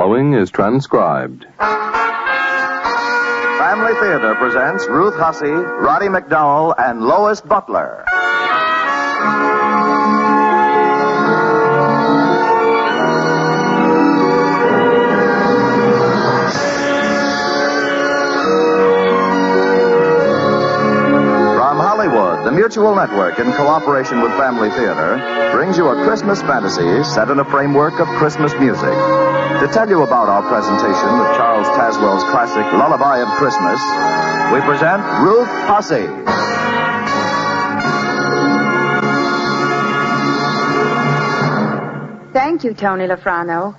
following is transcribed. Family Theater presents Ruth Hussey, Roddy McDowall, and Lois Butler. The Mutual Network, in cooperation with Family Theater, brings you a Christmas fantasy set in a framework of Christmas music. To tell you about our presentation of Charles Tazwell's classic Lullaby of Christmas, we present Ruth Hussey. Thank you, Tony Lafrano.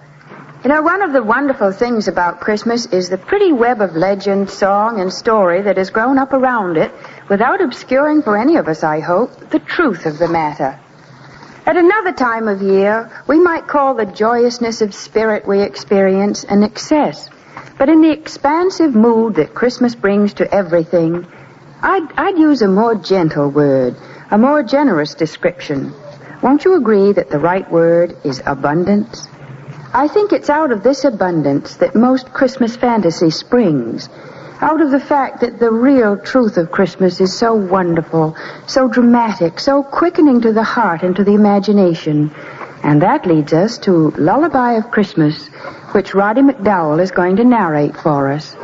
You know, one of the wonderful things about Christmas is the pretty web of legend, song, and story that has grown up around it without obscuring for any of us, I hope, the truth of the matter. At another time of year, we might call the joyousness of spirit we experience an excess. But in the expansive mood that Christmas brings to everything, I'd use a more gentle word, a more generous description. Won't you agree that the right word is abundance? I think it's out of this abundance that most Christmas fantasy springs. Out of the fact that the real truth of Christmas is so wonderful, so dramatic, so quickening to the heart and to the imagination. And that leads us to Lullaby of Christmas, which Roddy Mcdowall is going to narrate for us.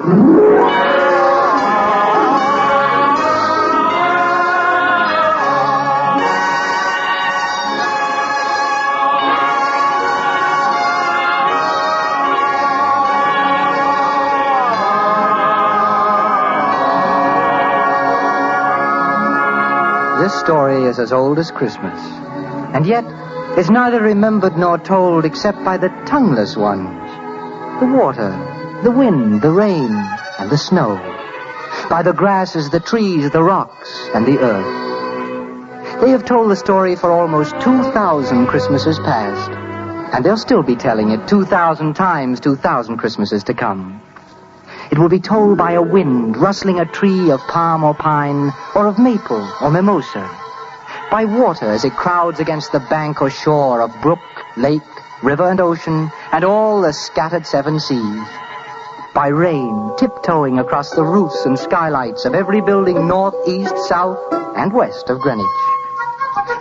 This story is as old as Christmas, and yet is neither remembered nor told except by the tongueless ones. The water, the wind, the rain, and the snow. By the grasses, the trees, the rocks, and the earth. They have told the story for almost 2,000 Christmases past, and they'll still be telling it 2,000 times 2,000 Christmases to come. It will be told by a wind rustling a tree of palm or pine, or of maple or mimosa. By water as it crowds against the bank or shore of brook, lake, river, and ocean, and all the scattered seven seas. By rain tiptoeing across the roofs and skylights of every building north, east, south, and west of Greenwich.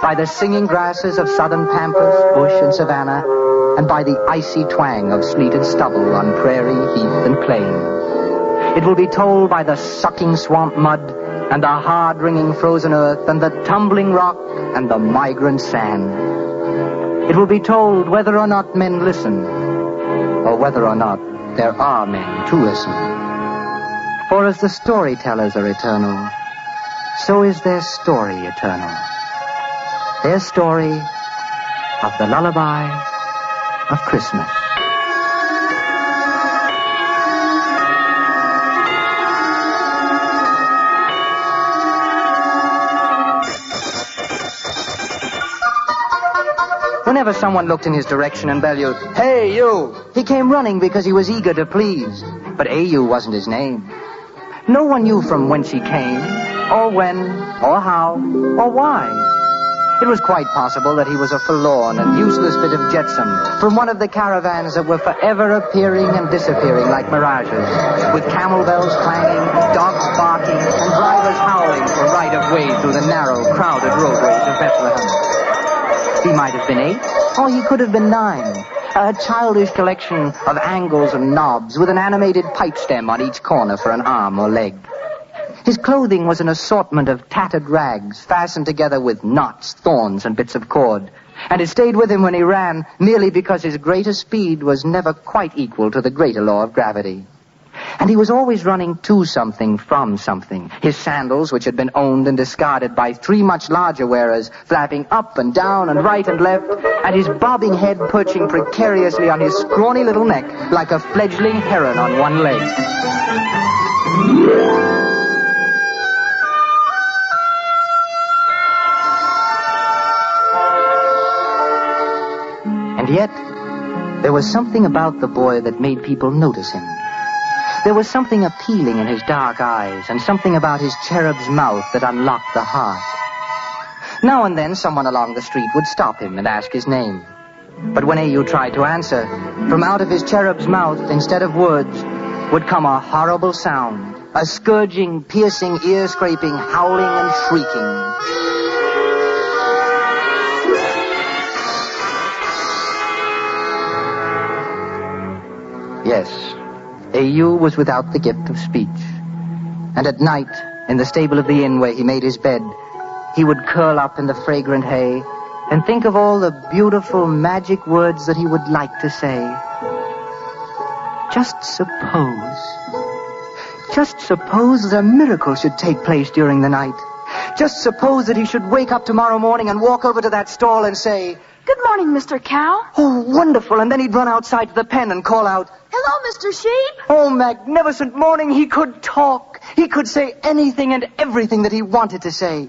By the singing grasses of southern pampas, bush, and savanna, and by the icy twang of sleet and stubble on prairie, heath, and plain. It will be told by the sucking swamp mud, and the hard-ringing frozen earth, and the tumbling rock, and the migrant sand. It will be told whether or not men listen, or whether or not there are men to listen. For as the storytellers are eternal, so is their story eternal. Their story of the Lullaby of Christmas. Whenever someone looked in his direction and bellowed, "Hey, you!" he came running because he was eager to please. But A.U. wasn't his name. No one knew from whence he came, or when, or how, or why. It was quite possible that he was a forlorn and useless bit of jetsam from one of the caravans that were forever appearing and disappearing like mirages, with camel bells clanging, dogs barking, and drivers howling for right of way through the narrow, crowded roadways of Bethlehem. He might have been 8, or he could have been 9. A childish collection of angles and knobs with an animated pipe stem on each corner for an arm or leg. His clothing was an assortment of tattered rags fastened together with knots, thorns, and bits of cord. And it stayed with him when he ran merely because his greater speed was never quite equal to the greater law of gravity. And he was always running to something from something. His sandals, which had been owned and discarded by 3 much larger wearers, flapping up and down and right and left, and his bobbing head perching precariously on his scrawny little neck like a fledgling heron on one leg. And yet, there was something about the boy that made people notice him. There was something appealing in his dark eyes, and something about his cherub's mouth that unlocked the heart. Now and then, someone along the street would stop him and ask his name. But when A.U. tried to answer, from out of his cherub's mouth, instead of words, would come a horrible sound, a scourging, piercing, ear-scraping, howling and shrieking. Yes, A.U. was without the gift of speech. And at night, in the stable of the inn where he made his bed, he would curl up in the fragrant hay and think of all the beautiful magic words that he would like to say. Just suppose that a miracle should take place during the night. Just suppose that he should wake up tomorrow morning and walk over to that stall and say, "Good morning, Mr. Cow." "Oh, wonderful." And then he'd run outside to the pen and call out, "Hello, Mr. Sheep." "Oh, magnificent morning." He could talk. He could say anything and everything that he wanted to say.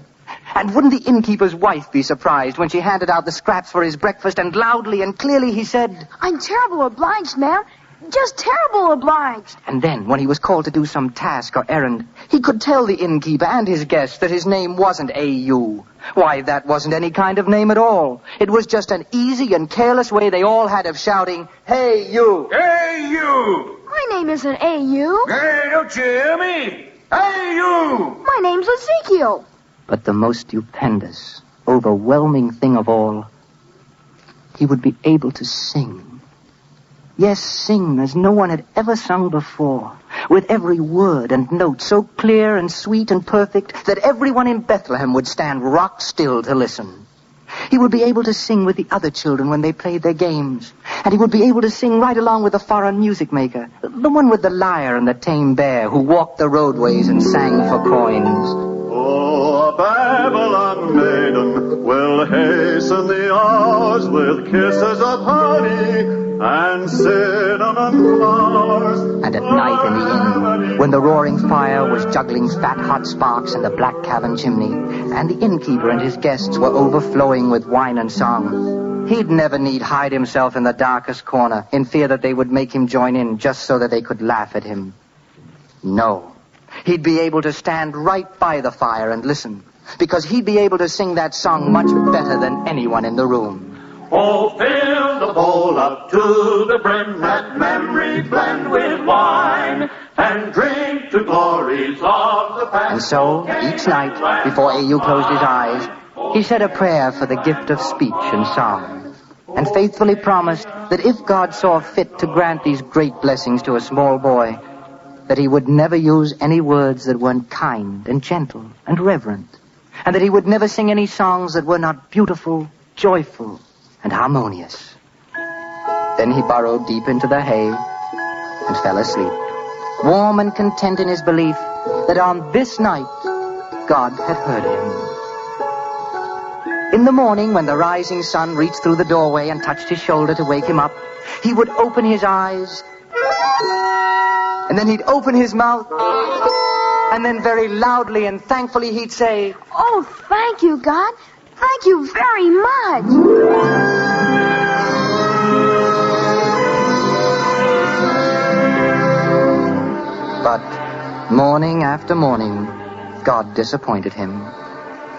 And wouldn't the innkeeper's wife be surprised when she handed out the scraps for his breakfast and loudly and clearly he said, "I'm terrible obliged, ma'am. Just terrible obliged." And then, when he was called to do some task or errand, he could tell the innkeeper and his guests that his name wasn't A.U. Why, that wasn't any kind of name at all. It was just an easy and careless way they all had of shouting, "Hey, you!" "Hey, you!" My name isn't A.U. "Hey, don't you hear me? Hey, you!" My name's Ezekiel. But the most stupendous, overwhelming thing of all, he would be able to sing. Yes, sing as no one had ever sung before, with every word and note so clear and sweet and perfect that everyone in Bethlehem would stand rock still to listen. He would be able to sing with the other children when they played their games, and he would be able to sing right along with the foreign music maker, the one with the lyre and the tame bear who walked the roadways and sang for coins. Oh, a Babylon maiden will hasten the hours with kisses of honey and cinnamon flowers. And at night in the inn, when the roaring fire was juggling fat hot sparks in the black cavern chimney, and the innkeeper and his guests were overflowing with wine and song, he'd never need hide himself in the darkest corner in fear that they would make him join in just so that they could laugh at him. No. He'd be able to stand right by the fire and listen, because he'd be able to sing that song much better than anyone in the room. Oh, fill the bowl up to the brim, let memory blend with wine, and drink to glories of the past. And so, each night, before A.U. closed his eyes, he said a prayer for the gift of speech and song, and faithfully promised that if God saw fit to grant these great blessings to a small boy, that he would never use any words that weren't kind and gentle and reverent, and that he would never sing any songs that were not beautiful, joyful, and harmonious. Then he burrowed deep into the hay and fell asleep, warm and content in his belief that on this night God had heard him. In the morning, when the rising sun reached through the doorway and touched his shoulder to wake him up, he would open his eyes, and then he'd open his mouth, and then very loudly and thankfully he'd say, "Oh, thank you, God. Thank you very much." But morning after morning, God disappointed him.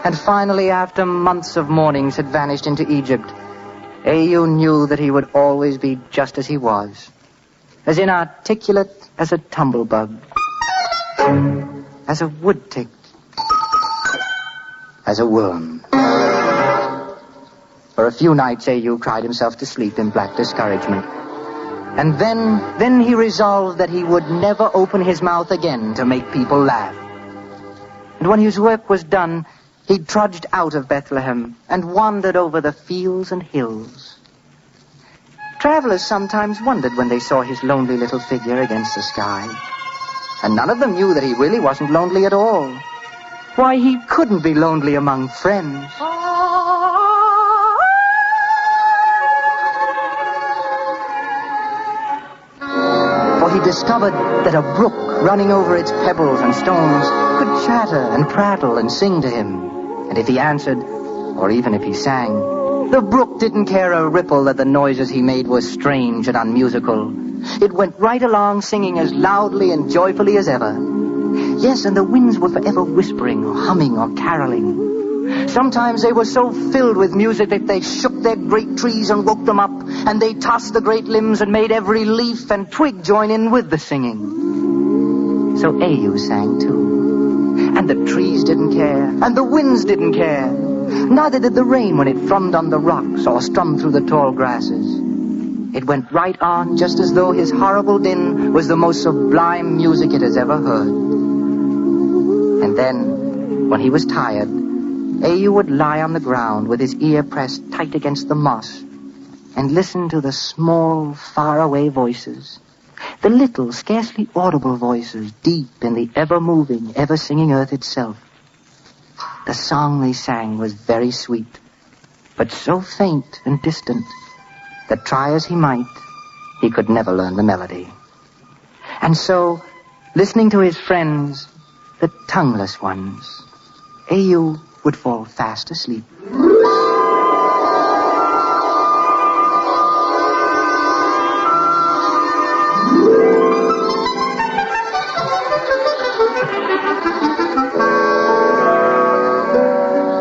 And finally, after months of mornings had vanished into Egypt, A.U. knew that he would always be just as he was, as inarticulate as a tumblebug, as a wood-tick, as a worm. For a few nights, A.U. cried himself to sleep in black discouragement. And then he resolved that he would never open his mouth again to make people laugh. And when his work was done, he trudged out of Bethlehem and wandered over the fields and hills. Travelers sometimes wondered when they saw his lonely little figure against the sky. And none of them knew that he really wasn't lonely at all. Why, he couldn't be lonely among friends. For he discovered that a brook running over its pebbles and stones could chatter and prattle and sing to him. And if he answered, or even if he sang, the brook didn't care a ripple that the noises he made were strange and unmusical. It went right along singing as loudly and joyfully as ever. Yes, and the winds were forever whispering or humming or caroling. Sometimes they were so filled with music that they shook their great trees and woke them up, and they tossed the great limbs and made every leaf and twig join in with the singing. So Au sang too. And the trees didn't care, and the winds didn't care. Neither did the rain when it thrummed on the rocks or strummed through the tall grasses. It went right on just as though his horrible din was the most sublime music it has ever heard. And then, when he was tired, Au would lie on the ground with his ear pressed tight against the moss and listen to the small, faraway voices, the little, scarcely audible voices deep in the ever-moving, ever-singing earth itself. The song they sang was very sweet, but so faint and distant that try as he might, he could never learn the melody. And so, listening to his friends, the tongueless ones, Au would fall fast asleep.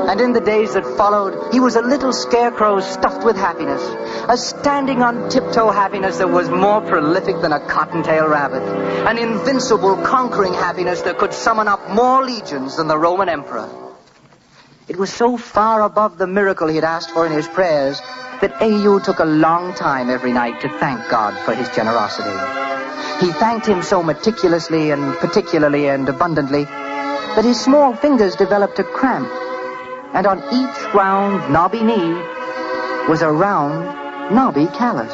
And in the days that followed, he was a little scarecrow stuffed with happiness, a standing on tiptoe happiness that was more prolific than a cottontail rabbit, an invincible, conquering happiness that could summon up more legions than the Roman emperor. It was so far above the miracle he had asked for in his prayers that Au took a long time every night to thank God for his generosity. He thanked him so meticulously and particularly and abundantly that his small fingers developed a cramp, and on each round, knobby knee was a round, knobby callus.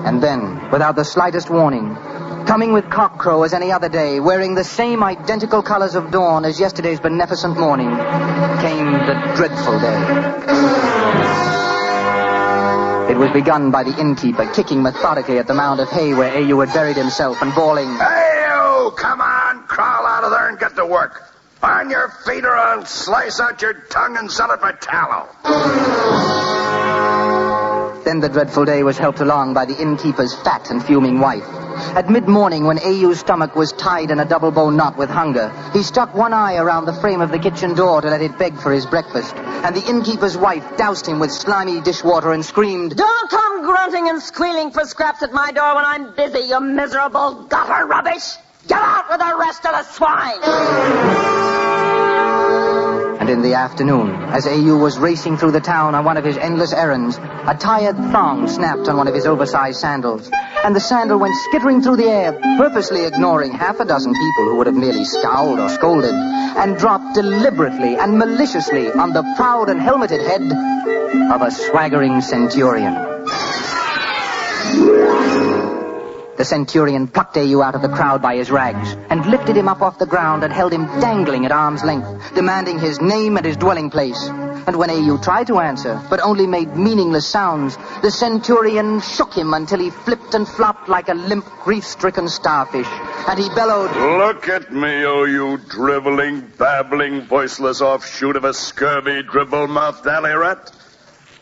And then, without the slightest warning, coming with cockcrow as any other day, wearing the same identical colors of dawn as yesterday's beneficent morning, came the dreadful day. It was begun by the innkeeper kicking methodically at the mound of hay where Au had buried himself and bawling, "Hey, you! Come on! Crawl out of there and get to work! On your feet or I'll slice out your tongue and sell it for tallow!" Then the dreadful day was helped along by the innkeeper's fat and fuming wife. At mid-morning, when Au's stomach was tied in a double-bow knot with hunger, he stuck one eye around the frame of the kitchen door to let it beg for his breakfast, and the innkeeper's wife doused him with slimy dishwater and screamed, "Don't come grunting and squealing for scraps at my door when I'm busy, you miserable gutter rubbish! Get out with the rest of the swine!" And in the afternoon, as Au was racing through the town on one of his endless errands, a tired thong snapped on one of his oversized sandals, and the sandal went skittering through the air, purposely ignoring half a dozen people who would have merely scowled or scolded, and dropped deliberately and maliciously on the proud and helmeted head of a swaggering centurion. The centurion plucked Au out of the crowd by his rags and lifted him up off the ground and held him dangling at arm's length, demanding his name and his dwelling place. And when Au tried to answer, but only made meaningless sounds, the centurion shook him until he flipped and flopped like a limp, grief-stricken starfish. And he bellowed, "Look at me, oh, you driveling, babbling, voiceless offshoot of a scurvy, dribble-mouthed alley rat.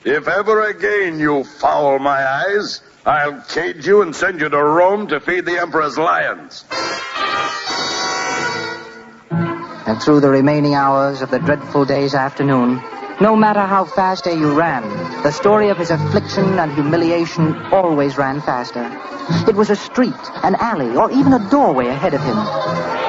If ever again you foul my eyes, I'll cage you and send you to Rome to feed the emperor's lions." And through the remaining hours of the dreadful day's afternoon, no matter how fast Au ran, the story of his affliction and humiliation always ran faster. It was a street, an alley, or even a doorway ahead of him.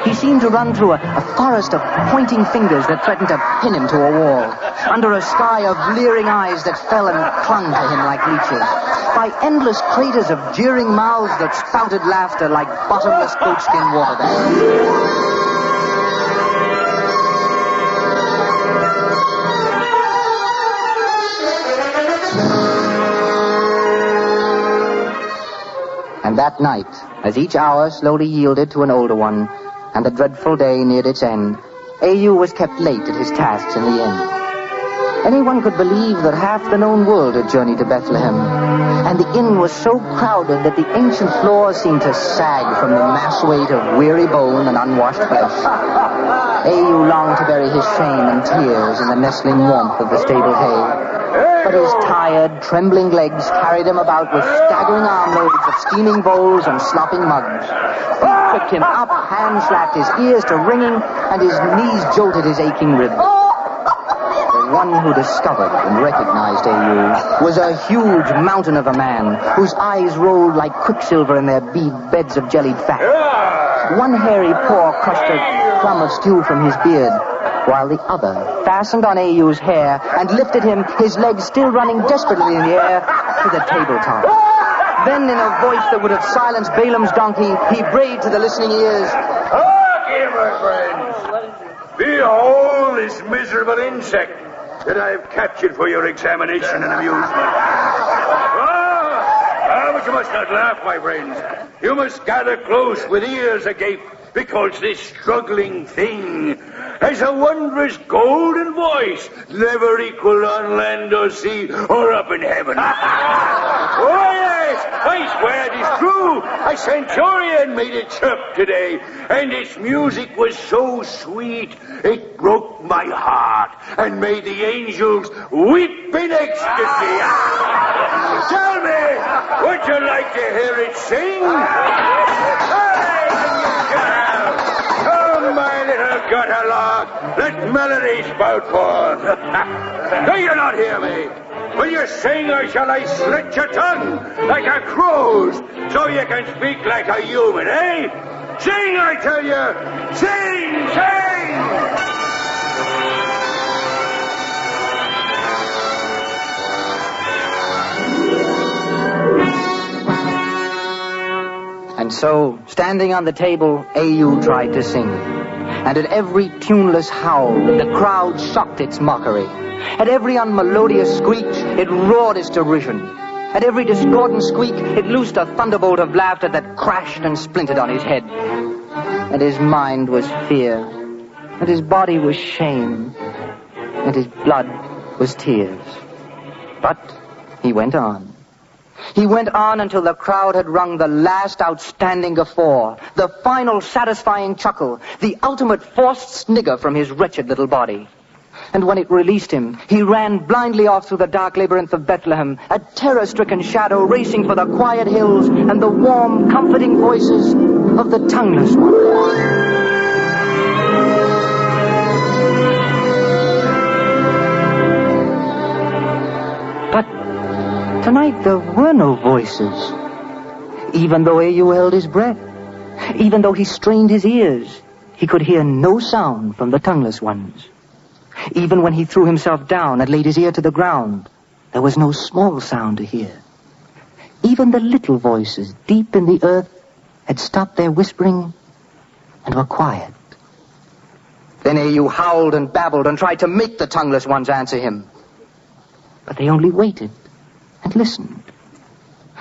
He seemed to run through a forest of pointing fingers that threatened to pin him to a wall, under a sky of leering eyes that fell and clung to him like leeches, by endless craters of jeering mouths that spouted laughter like bottomless goatskin water bags. And that night, as each hour slowly yielded to an older one, and the dreadful day neared its end, Au was kept late at his tasks in the inn. Anyone could believe that half the known world had journeyed to Bethlehem, and the inn was so crowded that the ancient floors seemed to sag from the mass weight of weary bone and unwashed flesh. Au longed to bury his shame and tears in the nestling warmth of the stable hay. But his tired, trembling legs carried him about with staggering armloads of steaming bowls and slopping mugs. Feet tripped him up, hands slapped his ears to ringing, and his knees jolted his aching ribs. The one who discovered and recognized A.U. was a huge mountain of a man whose eyes rolled like quicksilver in their beds of jellied fat. One hairy paw crushed a crumb of stew from his beard, while the other fastened on A.U.'s hair and lifted him, his legs still running desperately in the air, to the tabletop. Then, in a voice that would have silenced Balaam's donkey, he brayed to the listening ears, "Harkye, my friends! Behold this miserable insect that I've captured for your examination and amusement. But you must not laugh, my friends. You must gather close with ears agape, because this struggling thing has a wondrous golden voice never equaled on land or sea or up in heaven. Oh, yes, I swear it is true. A centurion made it chirp today, and its music was so sweet it broke my heart and made the angels weep in ecstasy. Tell me, would you like to hear it sing? Come, my little gutter lark, let melody spout forth. Do you not hear me? Will you sing, or shall I slit your tongue like a crow's so you can speak like a human, eh? Sing, I tell you! Sing, sing! And so, standing on the table, A.U. tried to sing. And at every tuneless howl, the crowd shocked its mockery. At every unmelodious screech, it roared its derision. At every discordant squeak, it loosed a thunderbolt of laughter that crashed and splintered on his head. And his mind was fear, and his body was shame, and his blood was tears. But he went on. He went on until the crowd had wrung the last outstanding guffaw, the final satisfying chuckle, the ultimate forced snigger from his wretched little body. And when it released him, he ran blindly off through the dark labyrinth of Bethlehem, a terror-stricken shadow racing for the quiet hills and the warm, comforting voices of the tongueless ones. But tonight there were no voices. Even though A.U. held his breath, even though he strained his ears, he could hear no sound from the tongueless ones. Even when he threw himself down and laid his ear to the ground, there was no small sound to hear. Even the little voices deep in the earth had stopped their whispering and were quiet. Then A.U. howled and babbled and tried to make the tongueless ones answer him. But they only waited and listened.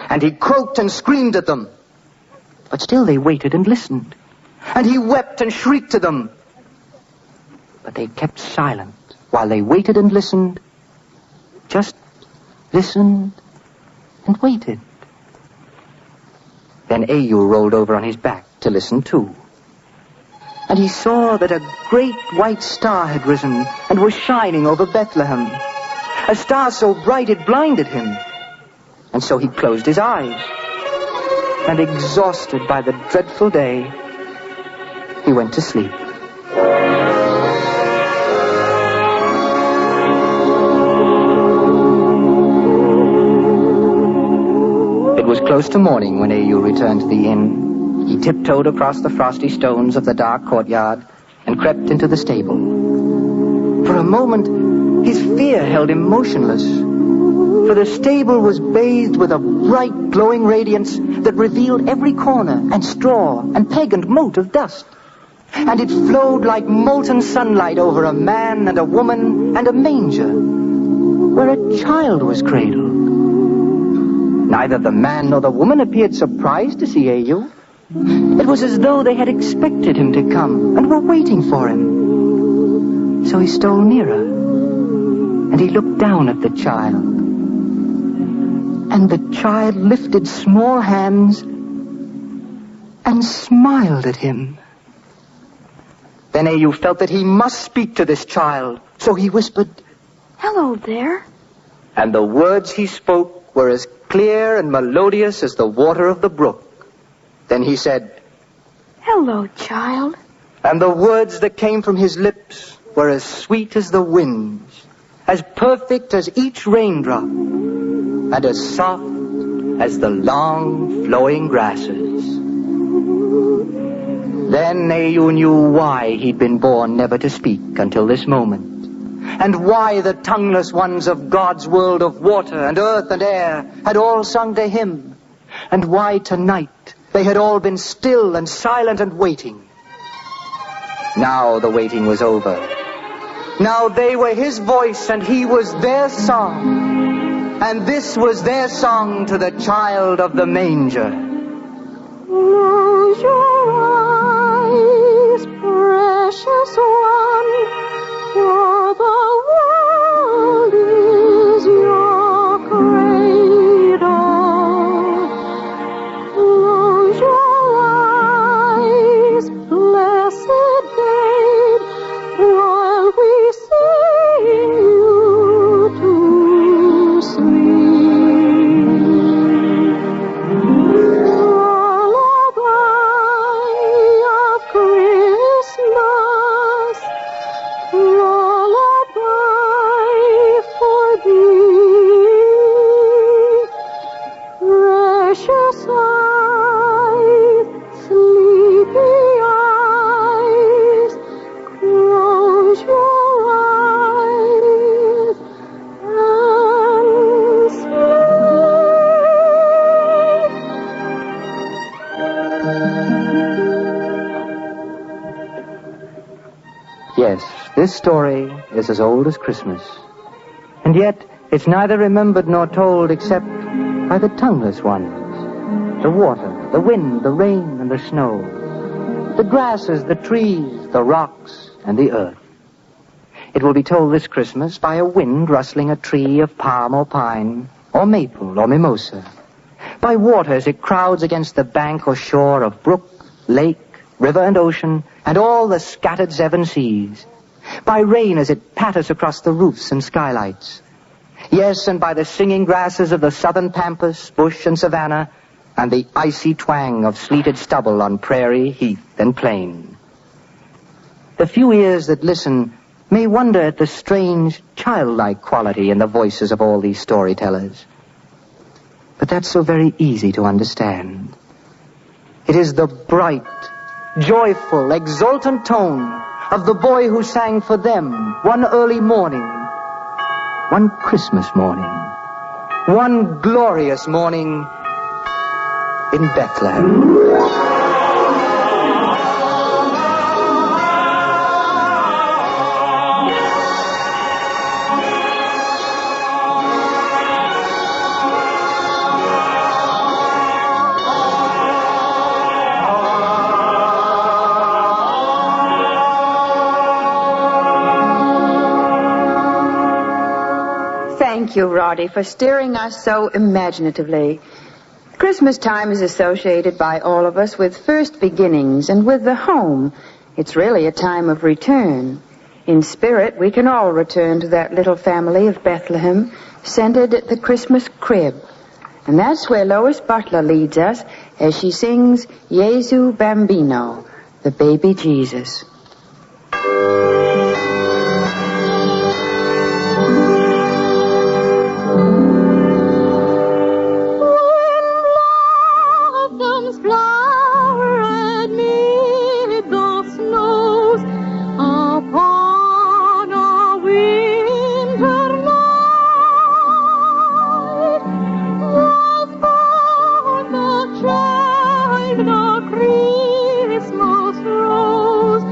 And he croaked and screamed at them. But still they waited and listened. And he wept and shrieked to them. But they kept silent while they waited and listened. Just listened and waited. Then A.U. rolled over on his back to listen too. And he saw that a great white star had risen and was shining over Bethlehem. A star so bright it blinded him. And so he closed his eyes. And exhausted by the dreadful day, he went to sleep. It was close to morning when A.U. returned to the inn. He tiptoed across the frosty stones of the dark courtyard and crept into the stable. For a moment, his fear held him motionless. For the stable was bathed with a bright, glowing radiance that revealed every corner and straw and peg and mote of dust. And it flowed like molten sunlight over a man and a woman and a manger, where a child was cradled. Neither the man nor the woman appeared surprised to see A.U. It was as though they had expected him to come and were waiting for him. So he stole nearer, and he looked down at the child. And the child lifted small hands and smiled at him. Then A.U. felt that he must speak to this child, so he whispered, Hello there. and the words he spoke were as clear and melodious as the water of the brook. Then he said, Hello, child. and the words that came from his lips were as sweet as the winds, as perfect as each raindrop, and as soft as the long flowing grasses. Then Au knew why he'd been born never to speak until this moment, and why the tongueless ones of God's world of water and earth and air had all sung to him, and why tonight they had all been still and silent and waiting. Now the waiting was over. Now they were his voice and he was their song. And this was their song to the child of the manger. Close your eyes, precious one, for the world is your cradle. Close your eyes, blessed babe, while we sing you to sleep. Lullaby of Christmas, lullaby for thee, precious eyes, sleepy eyes, close your eyes and sleep. Yes, this story is as old as Christmas. And yet, it's neither remembered nor told except by the tongueless ones. The water, the wind, the rain, and the snow. The grasses, the trees, the rocks, and the earth. It will be told this Christmas by a wind rustling a tree of palm or pine, or maple or mimosa. By water as it crowds against the bank or shore of brook, lake, river and ocean, and all the scattered seven seas. By rain as it patters across the roofs and skylights. Yes, and by the singing grasses of the southern pampas, bush and savanna, and the icy twang of sleeted stubble on prairie, heath, and plain. The few ears that listen may wonder at the strange, childlike quality in the voices of all these storytellers. But that's so very easy to understand. It is the bright, joyful, exultant tone of the boy who sang for them one early morning, one Christmas morning, one glorious morning in Bethlehem. Thank you, Roddy, for steering us so imaginatively. Christmas time is associated by all of us with first beginnings and with the home. It's really a time of return. In spirit, we can all return to that little family of Bethlehem, centered at the Christmas crib. And that's where Lois Butler leads us as she sings Jesu Bambino, the baby Jesus. The Christmas rose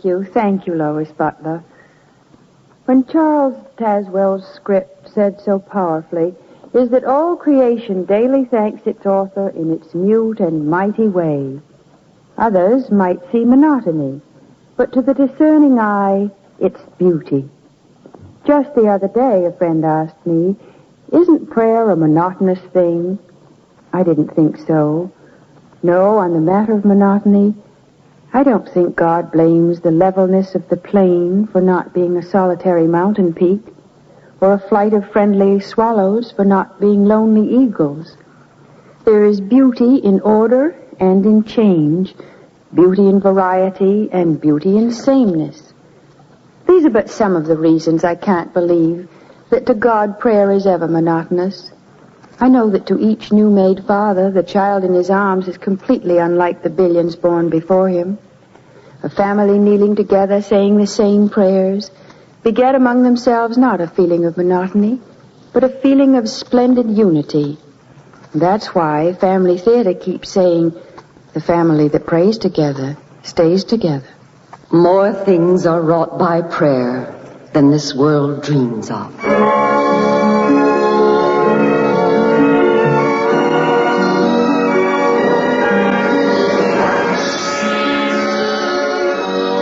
Thank you, Lois Butler. When Charles Tazwell's script said so powerfully, is that all creation daily thanks its author in its mute and mighty way. Others might see monotony, but to the discerning eye, it's beauty. Just the other day, a friend asked me, isn't prayer a monotonous thing? I didn't think so. No, on the matter of monotony, I don't think God blames the levelness of the plain for not being a solitary mountain peak, or a flight of friendly swallows for not being lonely eagles. There is beauty in order and in change, beauty in variety and beauty in sameness. These are but some of the reasons I can't believe that to God prayer is ever monotonous. I know that to each new-made father, the child in his arms is completely unlike the billions born before him. A family kneeling together, saying the same prayers, beget among themselves not a feeling of monotony, but a feeling of splendid unity. That's why family theater keeps saying, the family that prays together stays together. More things are wrought by prayer than this world dreams of.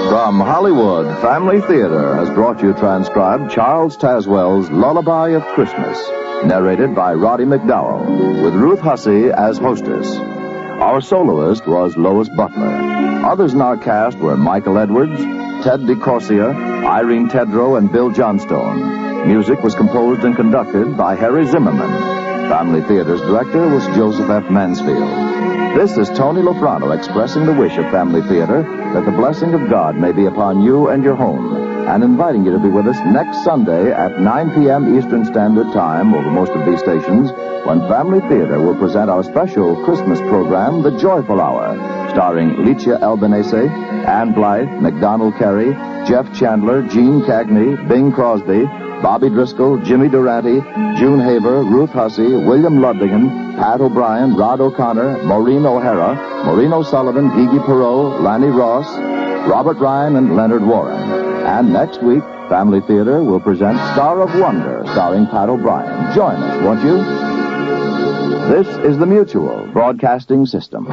From Hollywood, Family Theater has brought you transcribed Charles Tazwell's Lullaby of Christmas, narrated by Roddy Mcdowall, with Ruth Hussey as hostess. Our soloist was Lois Butler. Others in our cast were Michael Edwards, Ted DeCorsia, Irene Tedrow, and Bill Johnstone. Music was composed and conducted by Harry Zimmerman. Family Theater's director was Joseph F. Mansfield. This is Tony Lofrano expressing the wish of Family Theater that the blessing of God may be upon you and your home, and inviting you to be with us next Sunday at 9 p.m. Eastern Standard Time over most of these stations, when Family Theater will present our special Christmas program, The Joyful Hour, starring Licia Albanese, Ann Blythe, McDonald Carey, Jeff Chandler, Gene Cagney, Bing Crosby, Bobby Driscoll, Jimmy Durante, June Haver, Ruth Hussey, William Ludvigan, Pat O'Brien, Rod O'Connor, Maureen O'Hara, Maureen O'Sullivan, Gigi Perot, Lanny Ross, Robert Ryan, and Leonard Warren. And next week, Family Theater will present Star of Wonder, starring Pat O'Brien. Join us, won't you? This is the Mutual Broadcasting System.